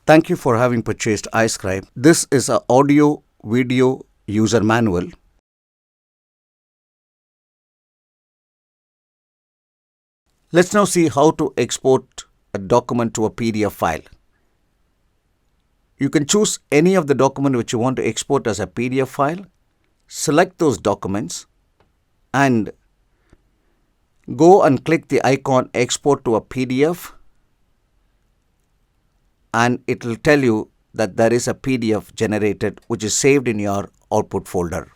Thank you for having purchased iScribe. This is an audio video user manual. Let's now see how to export a document to a PDF file. You can choose any of the document which you want to export as a PDF file. Select those documents and go and click the icon Export to a PDF, and it will tell you that there is a PDF generated which is saved in your output folder.